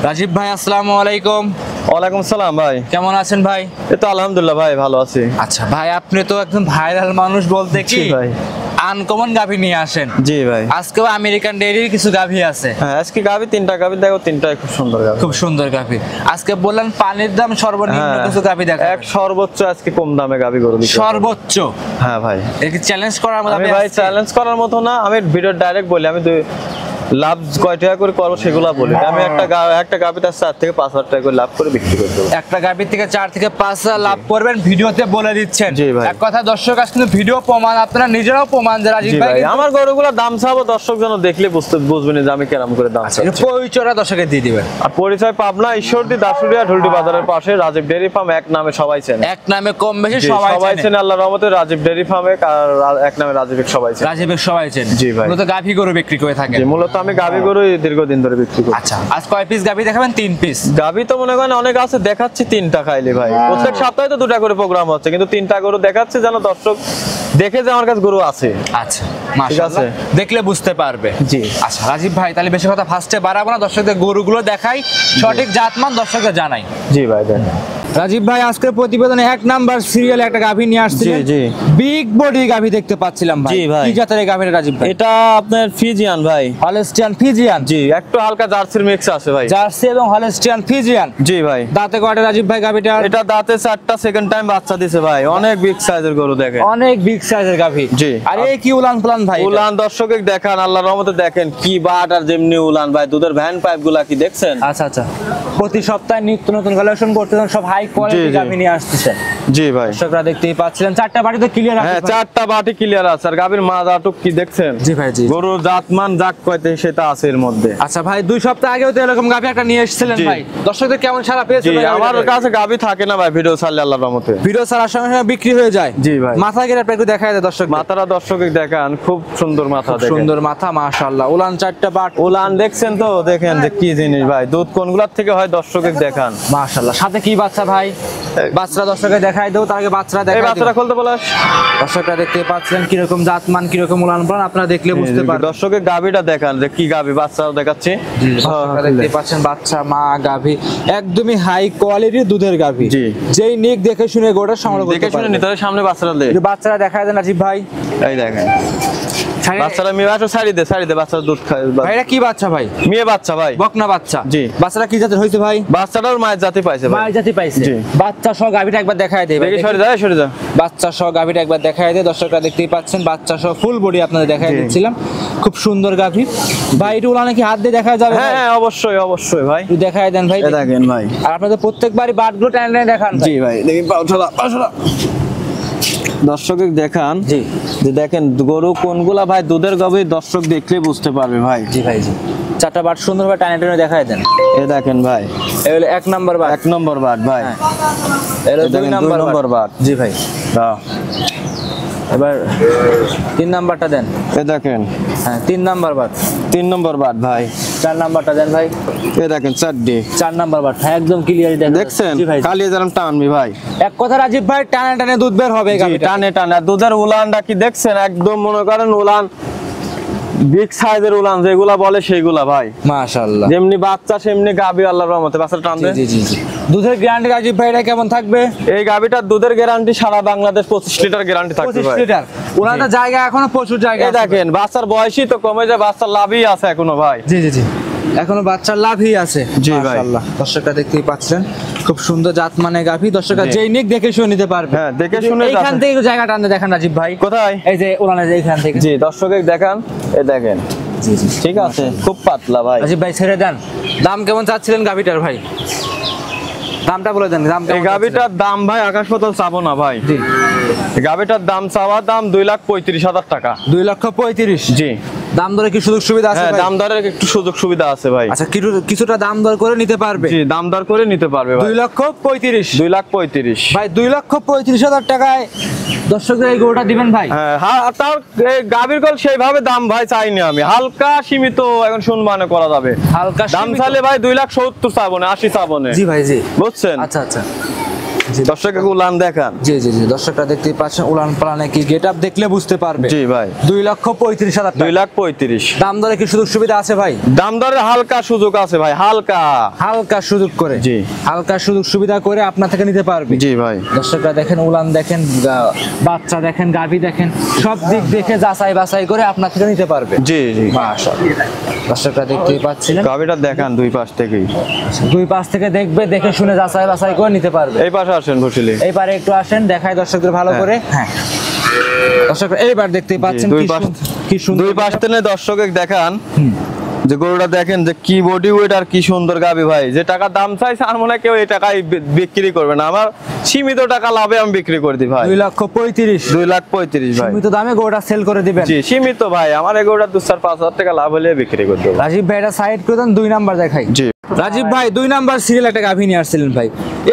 রাজীব ভাই আসসালামু আলাইকুম। ওয়ালাইকুম সালাম ভাই, কেমন আছেন ভাই? এই তো আলহামদুলিল্লাহ ভাই, ভালো আছি। আচ্ছা ভাই, আপনি তো একদম ভাইরাল মানুষ বলতে কি ভাই, আনকমন গাভী নিয়ে আসেন। জি ভাই, আজকেও আমেরিকান ডেইরির কিছু গাভী আছে। হ্যাঁ আজকে গাভী তিনটা গাভী দেখো, তিনটাই খুব সুন্দর গাভী, খুব সুন্দর গাভী। আজকে বললেন পানির দাম সর্বনিম্ন কিছু গাভী দেখা, এক সর্বোচ্চ আজকে কম দামে গাভী গরু দিচ্ছি। সর্বোচ্চ? হ্যাঁ ভাই, এর কি চ্যালেঞ্জ করার মতো? আমি ভাই চ্যালেঞ্জ করার মতো না, আমি ভিডিও ডাইরেক্ট বলি, আমি লাভ কয় টাকা করে করবো সেগুলা বলি। আমি একটা গাভীতে 4 থেকে 5 হাজার টাকা করে লাভ করে বিক্রি করে দেবো। একটা গাভী থেকে 4 থেকে 5 হাজার লাভ করবেন, ভিডিওতে বলে দিচ্ছেন। জি ভাই, এক কথা দর্শক আজ কিন্তু ভিডিও প্রমাণ, আপনারা নিজেরাও প্রমাণ যে রাজীব ভাই আমার গরুগুলোর দাম চাবো, দর্শক যেন দেখলে বুঝবেন যে আমি কেরাম করে দাম চাচ্ছি। পরিচয়টা দর্শকে দিয়ে দিবেন। আর পরিচয় পাবনা ঈশ্বরদী দাসুরিয়া ঢুলটি বাজারের পাশে রাজীব ডেইরি ফার্ম, এক নামে সবাই চেনে। এক নামে কম বেশি সবাই চেনে, আল্লাহর রহমতে রাজীব ডেইরি ফার্মে এক নামে রাজীব সবাই চেনে। রাজীবের সবাই চেনে। জি ভাই, মূলত গাভী গরু বিক্রি করে থাকে। জি, মূলত আমি গাভী গরু দীর্ঘদিন ধরে বিক্রি করি। আচ্ছা, আজ কয় পিস গাভী দেখাবেন? 3 পিস গাভী তো মনে করেন অনেক আছে, দেখাচ্ছি 3টা খাইলে ভাই। প্রত্যেক সপ্তাহে তো 2টা করে প্রোগ্রাম হচ্ছে, কিন্তু 3টা গরু দেখাচ্ছে যেন দর্শক দেখে যে আমার কাছে গরু আছে। আচ্ছা, মাশাআল্লাহ, দেখলে বুঝতে পারবে। জি আচ্ছা রাজীব ভাই, তাহলে বেশি কথা ফার্স্টে বাড়াবো না, দর্শকদের গরুগুলো দেখাই, সঠিক জাতমান দর্শকদের জানাই। জি ভাই, দেন। রাজীব ভাই আজকের প্রতিবেদনে 1 নাম্বার সিরিয়ালে একটা গাভী নিয়ে আসছিলেন। জি জি, বিগ বডি গাভী দেখতে পাচ্ছিলাম ভাই। জি ভাই, কি জাতের এই গাভীটা রাজীব ভাই? এটা আপনার ফিজিয়ান ভাই, হলস্টিয়ান ফিজিয়ান। জি, একটু হালকা জার্সির মিক্স আছে ভাই। জার্সি এবং হলস্টিয়ান ফিজিয়ান। জি ভাই, দাঁতে কয়টা রাজীব ভাই গাভীটা? এটা দাঁতে 4টা, সেকেন্ড টাইম বাচ্চা দিছে ভাই। অনেক বিগ সাইজের গরু, দেখেন অনেক বিগ সাইজের গাভী। জি, আর এই কি উলান প্লান ভাই? উলান দর্শকে দেখান, আল্লাহর রহমতে দেখেন কি বাট আর যেমনি উলান ভাই। দুধের ভ্যান পাইপ গুলা কি দেখছেন? আচ্ছা আচ্ছা, প্রতি সপ্তাহে নিত্য নতুন কালেকশন করতেছেন, সব হাই কোয়ালিটি গাভী নিয়ে আসতেছেন। জি ভাই, দর্শকরা দেখতেই পাচ্ছিলেন 4টা বাটি তো ক্লিয়ার আছে। হ্যাঁ 4টা বাটি ক্লিয়ার আছে। আর গাভীর মাজাটুক কি দেখছেন? জি ভাই, জি। গরুর জাতমান যাক কয়তে সেটা আছে এর মধ্যে। আচ্ছা ভাই, 2 সপ্তাহ আগেও তো এরকম গাভী একটা নিয়ে এসেছিলেন ভাই, দর্শকদের কেমন সাড়া পেয়েছেন? জি, আমার কাছে গাভী থাকে না ভাই, ভিডিও ছাড়লে আল্লাহর রহমতে ভিডিও ছাড়ার সঙ্গে সঙ্গে বিক্রি হয়ে যায়। জি ভাই, মাথা গেরে একটু দেখায় দেয় দর্শক। মাথাটা দর্শকে দেখান, খুব সুন্দর মাথা, দেখেন সুন্দর মাথা, মাশাআল্লাহ। উলান 4টা বাট, উলান দেখছেন তো, দেখেন যে কি জিনিস ভাই। দুধ কোনগুলার থেকে হয় দর্শকে দেখান, মাশাআল্লাহ। সাথে কি বাচ্চা ভাই? বাচ্চা দর্শকে দেখাই দেও, তার আগে বাচ্চারা এই দেখাই বাচ্চাটা খুলতে বলে। দর্শকরা দেখতে পাচ্ছেন কিরকম জাতমান, কিরকম উলান পালান, আপনারা দেখলে বুঝতে পারবেন। দর্শকে গাভীটা দেখান যে কি গাভী, বাচ্চাও দেখাচ্ছি। দর্শকরা দেখতে পাচ্ছেন বাচ্চা, মা, গাভী একদমই হাই কোয়ালিটির দুধের গাভী। জি, যেই নিক দেখে শুনে গোটা সংগ্রহ করতে দেখে শুনে পারবেন। নিতে হবে। সামনে বাচ্চাটা দে, বাচ্চারা দেখায় দেন রাজীব ভাই। এই দেখেন বাচ্চারা, মেয়ে বাচ্চা, ছাড়ি দে বাচ্চার দুধ খায়। ভাই এটা কি বাচ্চা ভাই? মেয়ে বাচ্চা ভাই, বকনা বাচ্চা। জি। বাচ্চাটা কি জাতের হয়েছে ভাই? বাচ্চাটার মায়ের জাতি পাইছে ভাই, মায়ের জাতি পাইছে। জি। বাচ্চা সহ গাভীটা একবার দেখায় দেবে। দেখি সরে যা। বাচ্চা সহ গাভীটা একবার দেখায় দেয়, দর্শকরা দেখতেই পাচ্ছেন বাচ্চা সহ ফুল বডি আপনাদের দেখায় দিচ্ছিলাম। খুব সুন্দর গাভী ভাই। এটা উলানে কি হাত দিয়ে দেখা যাবে? হ্যাঁ অবশ্যই অবশ্যই ভাই, একটু দেখায় দেন ভাই। দেখেন ভাই, আর আপনাদের প্রত্যেকবারই বাটগুলো টাইম টাইম দেখান। জি ভাই, দেখি পাউছলা দর্শকে দেখান। জি, যে দেখেন গরু কোনগুলা ভাই দুধের গাভী, দর্শক দেখলে বুঝতে পারবে ভাই। জি ভাই, জি। 4টা বাট সুন্দরভাবে টাইম টাইম দেখায় দেন। এই দেখেন ভাই, এই হলো 1 নাম্বার বাট। 1 নম্বর বাট ভাই। এই হলো 2 নাম্বার বাট। জি ভাই, দাও এবার 3 নাম্বারটা দেন। এই দেখেন, হ্যাঁ 3 নাম্বার বাট। 3 নম্বর বাট ভাই। 4 নাম্বারটা দেন ভাই। এই দেখেন 4ডি, 4 নাম্বার বাট। হ্যাঁ একদম ক্লিয়ারই দেখেন। দেখছেন জি ভাই, কালিয়ে যেরকম টানবি ভাই। এক কথা রাজীব ভাই, টানে টানে দুধ বের হবে গাভীটা। টানে টানে। দুধের উলানটা কি দেখছেন? একদম মনে করেন উলান বিগ সাইজের উলান যেগুলা বলে সেইগুলা ভাই। মাশাআল্লাহ, যেমনি বাচ্চা সেমনি গাভী, আল্লাহর রহমতে বাচ্চাটা টান দে। জি জি জি। দুধের গ্যারান্টি রাজীব ভাই এটা কেমন থাকবে? এই গাভীটার দুধের গ্যারান্টি সারা বাংলাদেশ 25 লিটার গ্যারান্টি থাকবে 25 ভাই। লিটার। ওনাটা জায়গা এখনো প্রচুর জায়গা এই দেখেন বাচ্চার বয়সই তো কমে যায়, বাচ্চার লাভই আছে এখনো ভাই। জি জি জি, এখনো বাচ্চার লাভই আছে। জি ভাই, মাশাআল্লাহ। দর্শকরা দেখতেই পাচ্ছেন খুব সুন্দর জাতমানের গাভী, দর্শকরা যেই নিক দেখে শুনে নিতে পারবে। হ্যাঁ দেখে শুনে। এইখান থেকে একটু জায়গা টানতে দেখান রাজীব ভাই। কোথায়? এই যে ওলানের এইখান থেকে। জি দর্শকে দেখান, এই দেখেন। জি জি, ঠিক আছে, খুব পাতলা ভাই। রাজীব ভাই ছেড়ে দেন। দাম কেমন চাচ্ছিলেন গাভীটার ভাই? দামটা বলে দেন। দাম এই গাভীটার দাম ভাই আকাশ পাতাল চাবো না ভাই। জি, গাভীটার দাম চাওয়া দাম 2,35,000 টাকা। 2,35,000। জি। দাম দরে কি সুযোগ সুবিধা আছে? হ্যাঁ দাম দরের একটু সুযোগ সুবিধা আছে ভাই। আচ্ছা, কিছুটা দাম দর করে নিতে পারবে? জি, দাম দর করে নিতে পারবে ভাই। 2,35,000। 2,35,000 ভাই 2,35,000 টাকায় দর্শকদের এই গরুটা দিবেন ভাই? হ্যাঁ, তার গাভীর কল সেইভাবে দাম ভাই চাইনি আমি, হালকা সীমিত এখন সম্মানে করা যাবে। হালকা দাম চাইলে ভাই 2,70,000 চাবো না, 80 চাবো না। জি ভাই, জি। বুঝছেন? আচ্ছা আচ্ছা, দর্শক উলান দেখান। জি জি জি, দর্শকরা দেখতেই পাচ্ছেন উলান পালানে কি গেটআপ দেখলে বুঝতে পারবে। জি ভাই, 2,35,000 টাকা। 2,35,000। দাম দরে কি সুযোগ সুবিধা আছে ভাই? দাম দরের হালকা সুযোগ আছে ভাই, হালকা হালকা সুযোগ করে, জি হালকা সুযোগ সুবিধা করে আপনার থেকে নিতে পারবে। জি ভাই, দর্শকরা দেখেন উলান দেখেন, বাচ্চা দেখেন, গাভী দেখেন, সব দিক দেখে যাচাই বাছাই করে আপনার থেকে নিতে পারবে। জি জি, মাশাআল্লাহ। দর্শকরা দেখতেই পাচ্ছিলেন, গাবিটা দেখান দুই পাশ থেকেই, দুই পাশ থেকে দেখবে, দেখে শুনে যাচাই বাছাই করে নিতে পারবে। এই পাশে আসেন বসিলে, এই পারে একটু আসেন, দেখাই দর্শকদের ভালো করে। হ্যাঁ দর্শক এইবার দেখতেই পাচ্ছেন দুই কি পাশ, কি সুন্দর দুই পাশ থেকে দর্শক দেখান যে গরুটা দেখেন যে কি বডি ওয়েট আর কি সুন্দর গাবি ভাই। যে টাকা দাম চাইছে আর মনে হয় কেউ এই টাকায় বিক্রি করবে না, আমার সীমিত টাকা লাভে আমি বিক্রি করে দিই ভাই। 2,35,000, 2,35,000 ভাই, সীমিত দামে গরুটা সেল করে দিবেন। জি সীমিত ভাই, আমার এই গরুটা 2-4-5 টাকা লাভ হলে বিক্রি করে দেবো। রাজীব ভাই এটা সাইড করে দেন, 2 নাম্বার দেখাই। জি রাজীব ভাই 2 নাম্বার সিরিয়াল একটা গাভী নিয়ে আসছিলেন ভাই,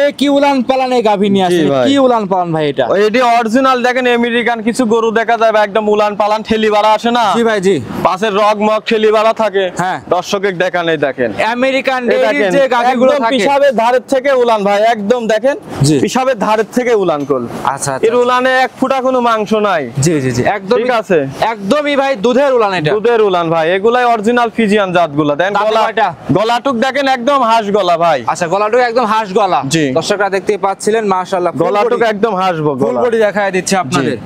এ কি উলান পালানে গাভী নিয়ে আসছিলেন, ভাই। কি উলান পালান ভাই এটা? এটি অরিজিনাল দেখেন, আমেরিকান কিছু গরু দেখা যাবে একদম উলান পালান ঠেলি বাড়া আসে না, জি ভাই জি, পাশের রগ মগ ঠেলি বাড়া থাকে। হ্যাঁ। দর্শকে দেখান, এই দেখেন আমেরিকান এই ডেইরির দেখেন, যে গাভীগুলো একদম থাকে, পিশাবের ধারের থেকে উলান ভাই, একদম দেখেন জি। পিশাবের ধারের থেকে উলান কল। আচ্ছা এর উলানে এক ফুটা কোনো মাংস নাই। জি জি জি, একদম ঠিক আছে, একদমই ভাই দুধের উলান এটা। দুধের উলান ভাই, এগুলাই অরিজিনাল ফিজিয়ান জাতগুলো। দেন দাঁতে গলা, কয়টা? গলাটুক দেখেন একদম হাঁস গলা ভাই। আচ্ছা গলাটুকু একদম হাঁস গলা। জি। দর্শকরা দেখতেই পাচ্ছিলেন মাশাআল্লাহ, গলাটুক একদম হাঁস ফুল বডি দেখায় দিচ্ছে আপনাদের।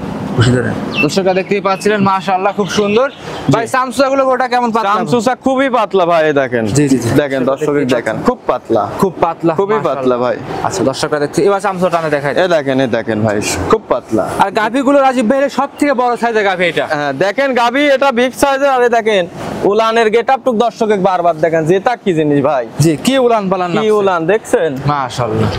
দর্শকরা দেখতেই পাচ্ছিলেন মাশাআল্লাহ খুব সুন্দর ভাই। সামসুসা গুলো ওটা কেমন পাতলা? সামসুসা খুবই পাতলা ভাই, এই দেখেন। জি জি জি, দেখেন দর্শকে দেখেন, খুব পাতলা, খুব পাতলা, খুবই পাতলা ভাই। আচ্ছা দর্শকরা দেখতে এবার সামসুসা টানে দেখায়। এই দেখেন, এই দেখেন ভাই, খুব পাতলা। আর গাভীগুলো রাজীব ভাইয়ের সবথেকে বড় সাইজের গাভী এটা। হ্যাঁ দেখেন গাবি এটা বিগ সাইজের। আরে দেখেন উলানের গেটআপ টুক দর্শকে বারবার দেখেন, যে তা কি জিনিস ভাই, জি কি উলান পালান না কি উলান দেখছেন মাশাআল্লাহ।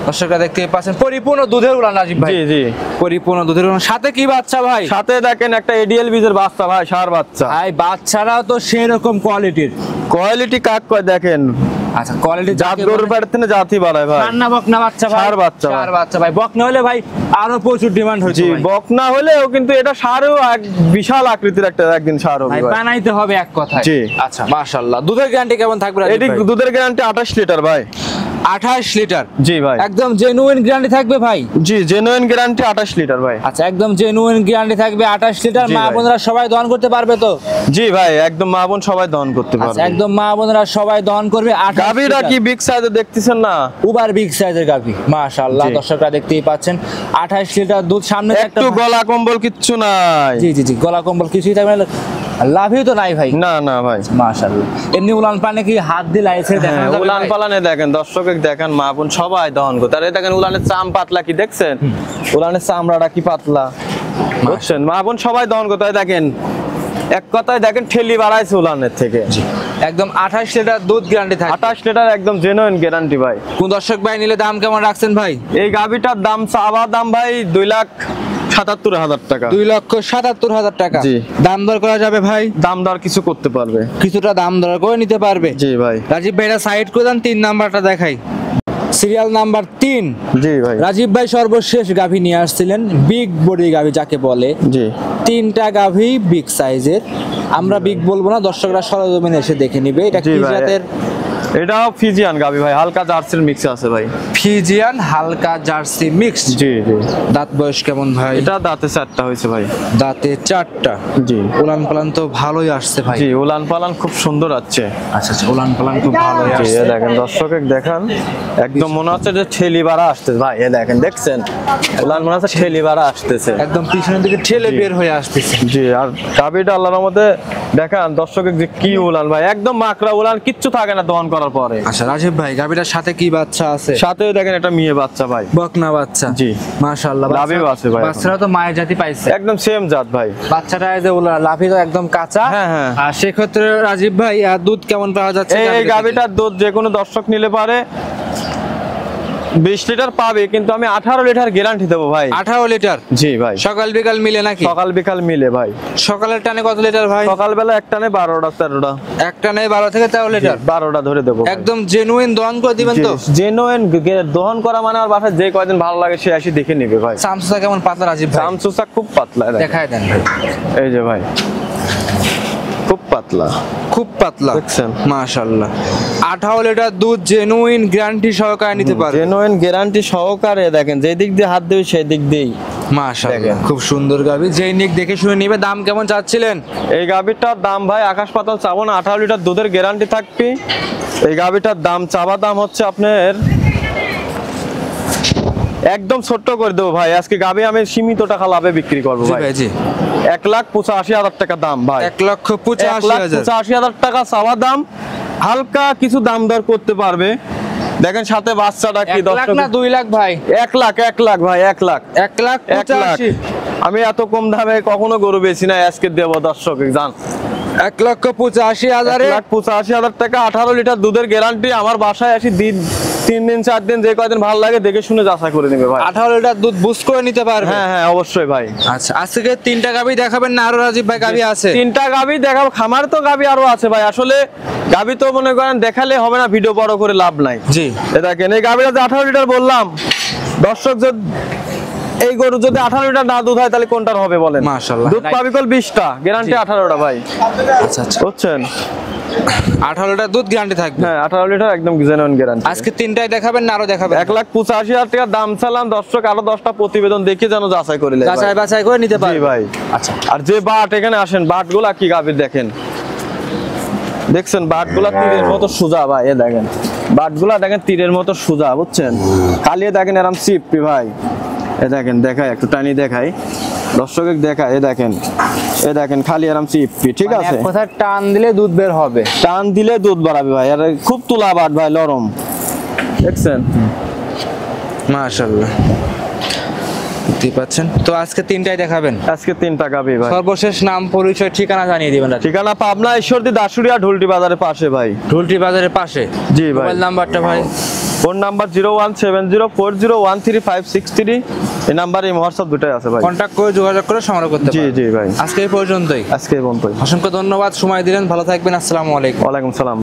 দর্শকরা দেখতে পাচ্ছেন পরিপূর্ণ দুধের উলান রাজীব ভাই। জি জি, পরিপূর্ণ দুধের উলান, সাথে কি বাচ্চা ভাই? সাথে দেখেন একটা এডিএল বীজের বাচ্চা ভাই, ষাঁড় বাচ্চা। ভাই বাচ্চারাও তো সেই রকম কোয়ালিটির। কোয়ালিটি কাক কয় দেখেন, আচ্ছা কোয়ালিটি জাত গরুর পেট থেকে জাতি বাড়ায় ভাই। কান্না বকনা বাচ্চা ভাই, ষাঁড় বাচ্চা ভাই। ষাঁড় বাচ্চা ভাই, বকনা হলে ভাই আরো প্রচুর ডিমান্ড হচ্ছে জি, ভাই। বকনা হলেও কিন্তু এটা ষাঁড়ও এক বিশাল আকৃতির একটা একদিন ষাঁড় হবে ভাই ভাই। বানাইতে হবে এক কথায়। জি। আচ্ছা মাশাআল্লাহ। দুধের গ্যারান্টি কেমন থাকবে রাজীব এটি ভাই? দুধের গ্যারান্টি 28 লিটার ভাই। 28 লিটার? জি ভাই, একদম জেনুইন গ্যারান্টি থাকবে ভাই? জি জেনুইন গ্যারান্টি 28 লিটার ভাই। আচ্ছা একদম জেনুইন গ্যারান্টি থাকবে 28 লিটার। জি মা ভাই। বোনেরা সবাই দহন করতে পারবে তো? জি ভাই, একদম মা বোন সবাই দহন করতে আচ্ছা পারবে। একদম মা বোনেরা সবাই দহন করবে। 28 গাভীরা কি বিগ সাইজের দেখতেছেন না, উবার বিগ সাইজের গাভী মাশাআল্লাহ। জি। দর্শকরা দেখতেই পাচ্ছেন 28 লিটার দুধ, সামনে একটা একটু গলা কম্বল কিচ্ছু নাই। জি জি জি, গলা কম্বল কিছুই থাকবে না, লাভই তো নাই ভাই। না না ভাই, মাশাআল্লাহ। এমনি উলান পানে কি হাত দিয়ে লাইছে দেখা হ্যাঁ, যাবে উলান ভাই? পালানে দেখেন দর্শকে দেখেন, মা বোন সবাই দহন করতে। আর এই দেখেন উলানের চাম পাতলা কি দেখছেন, উলানের চামড়াটা কি পাতলা বুঝছেন, মা বোন সবাই দহন করতে। হয় দেখেন, এক কথায় দেখেন ঠেলি বাড়াইছে উলানের থেকে। একদম 28 লিটার দুধ গ্যারান্টি থাকে। 28 লিটার একদম জেনুইন গ্যারান্টি ভাই। কোন দর্শক ভাই নিলে দাম কেমন রাখছেন ভাই? এই গাভিটার দাম চাওয়া দাম ভাই 2,77,000 টাকা। 2,77,000 টাকা। জি। দাম দর করা যাবে ভাই? দাম দর কিছু করতে পারবে। কিছুটা দাম দর করে নিতে পারবে। জি ভাই, রাজীব ভাই এটা সাইড করে দেন, 3 নাম্বারটা দেখাই। Serial number 3। জি ভাই, রাজীব ভাই সর্বশেষ গাভী নিয়ে আসছিলেন, বিগ বডি গাভী যাকে বলে। জি 3টা গাভী বিগ সাইজের। আমরা বিগ বলবো না, দর্শকরা সরজমিনে এসে দেখে নিবে। এটা জি কি ভাই। জাতের? এটাও ফিজিয়ান গাভি ভাই, হালকা জার্সির মিক্স আছে ভাই। ফিজিয়ান হালকা জার্সি মিক্স। জি জি, দাঁত বয়স কেমন ভাই? এটা দাঁতে 4টা হয়েছে ভাই। দাঁতে 4টা। জি উলান পালান তো ভালোই আসছে ভাই। জি, উলান পালান খুব সুন্দর আছে। আচ্ছা আচ্ছা, উলান পালান খুব ভালোই জি, আসছে। এ দেখেন দর্শকে দেখান, একদম মনে হচ্ছে যে ঠেলি বাড়া আসতেছে ভাই। এ দেখেন দেখছেন, উলান মনে হচ্ছে ঠেলি বাড়া আসতেছে, একদম পিছনের দিকে ঠেলে জি। বের হয়ে আসতেছে। জি। আর গাভিটা আল্লাহর রহমতে দেখান দর্শকে যে কি উলান ভাই, একদম মাকড়া উলান, কিচ্ছু থাকে না দহন করার পরে। আচ্ছা রাজীব ভাই গাভীটার সাথে কি বাচ্চা আছে? সাথে দেখেন একটা মেয়ে বাচ্চা ভাই, বকনা বাচ্চা। জি। মাশাআল্লাহ। লাভেও আছে ভাই এখন। বাচ্চারা তো মায়ের জাতি পাইছে। একদম সেম জাত ভাই। বাচ্চাটা এই যে লাভি তো একদম কাঁচা। হ্যাঁ, হ্যাঁ। আর সেক্ষেত্রে রাজীব ভাই দুধ কেমন পাওয়া যাচ্ছে? এই গাভিটার দুধ যে কোনো দর্শক নিলে পারে 20 লিটার পাবে, কিন্তু আমি 18 লিটার গ্যারান্টি দেবো ভাই। 18 লিটার? জি ভাই, সকাল বিকাল মিলে নাকি? সকাল বিকাল মিলে ভাই। সকালের টানে কত লিটার ভাই? সকালবেলা এক টানে 12টা 13টা, এক টানে 12 থেকে 13 লিটার। 12টা ধরে দেবো। একদম জেনুইন দহন করে দিবেন তো? জেনুইন দহন করা মানে আর বাসায় যে কয়দিন ভালো লাগে সে আসি দেখে নিবে ভাই। সামসুসা কেমন পাতলা রাজীব ভাই? সামসুসা খুব পাতলা, দেখেন। দেখায় দেন ভাই। এই যে ভাই, খুব পাতলা। খুব পাতলা দেখছেন? মাশাআল্লাহ। 18 লিটার দুধ জেনুইন গ্যারান্টি সহকারে নিতে পারবে। জেনুইন গ্যারান্টি সহকারে দেখেন যে দিক দিয়ে হাত দেবে সেই দিক দিয়েই। মাশাআল্লাহ, দেখেন। খুব সুন্দর গাভী। যেই নিক দেখে শুনে নিবে। দাম কেমন চাচ্ছিলেন? এই গাভীটার দাম ভাই আকাশ পাতাল চাবো না, 18 লিটার দুধের গ্যারান্টি থাকবে। এই গাভীটার দাম চাওয়া দাম হচ্ছে আপনার একদম ছোট্ট করে দেবো ভাই। আজকে গাভী আমি সীমিত টাকা লাভে বিক্রি করবো জি ভাই। ভাই, জি। 1,85,000 টাকা দাম ভাই। 1,85,000। 1,85,000 টাকা চাওয়া দাম, হালকা কিছু দাম দর করতে পারবে। দেখেন সাথে বাচ্চাটা কি 1 লাখ না 2 লাখ ভাই? 1 লাখ ভাই, 1 লাখ। 1,85,000। আমি এত কম দামে কখনো গরু বেশি না, আজকে দেবো দর্শক জান। 1,85,000 1,85,000 টাকা, 18 লিটার দুধের গ্যারান্টি। আমার বাসায় আসি 3 দিন 4 দিন যে কয়দিন ভালো লাগে দেখে শুনে যাচাই করে নেবে ভাই। 18 লিটার দুধ বুস করে নিতে পারবে। হ্যাঁ হ্যাঁ অবশ্যই ভাই। আচ্ছা, আজকে 3টা গাভী দেখাবেন না আরো রাজীব ভাই? গাভী আছে 3টা গাভী দেখাবো। খামার তো গাভী আরো আছে ভাই। আসলে গাভী তো মনে করেন দেখালে হবে না, ভিডিও বড় করে লাভ নাই। জি। দেখেন এই গাভীটা যে 18 লিটার বললাম, দর্শক যদি এই গরু যদি 18 লিটার না দুধ হয় তাহলে কোনটার হবে বলেন? মাশাআল্লাহ। দুধ পাবি কল 20টা, গ্যারান্টি 18টা ভাই। আচ্ছা আচ্ছা, বুঝছেন? 18 লিটার দুধ গ্যারান্টি থাকবে। হ্যাঁ 18 লিটার একদম জেনুইন গ্যারান্টি। আজকে 3টাই দেখাবেন না আরো দেখাবেন? 1,85,000 টাকা দাম চালান দর্শক, আরো 10টা প্রতিবেদন দেখে যেন যাচাই করে নেয় যাচাই বাছাই করে নিতে জি পারবে ভাই। আচ্ছা। আর যে বাট এখানে আসেন, বাটগুলা কি গাভীর দেখেন, দেখছেন বাটগুলা তীরের মতো সোজা ভাই। এ দেখেন বাটগুলা দেখেন তীরের মতো সোজা, বুঝছেন? কালিয়ে দেখেন এরকম চিপি ভাই। এ দেখেন দেখাই, একটু টানি দেখাই দর্শকে, দেখায়। এ দেখেন খালি এরকম চিপি, ঠিক আছে? এক কথা টান দিলে দুধ বের হবে। টান দিলে দুধ বাড়াবে ভাই। আর খুব তুলা বাট ভাই, নরম, দেখছেন? মাশাআল্লাহ, দেখতে পাচ্ছেন। তো আজকে 3টাই দেখাবেন? আজকে 3টা গাভী ভাই। সর্বশেষ নাম পরিচয় ঠিকানা জানিয়ে দিবেন। ঠিকানা পাবনা ঈশ্বরদী দাসুরিয়া ঢুলটি বাজারের পাশে ভাই। ঢুলটি বাজারের পাশে। জি ভাই। মোবাইল নাম্বারটা ভাই? Phone number 01704013563। এই নাম্বারে হোয়াটসঅ্যাপ দুটাই আছে ভাই। কন্টাক্ট করে যোগাযোগ করে সংগ্রহ করতে জি পারেন। জি ভাই। আজকে এই পর্যন্তই। আজকে এই পর্যন্তই। অসংখ্য ধন্যবাদ, সময় দিলেন। ভালো থাকবেন। আসসালামু আলাইকুম। ওয়ালাইকুম সালাম।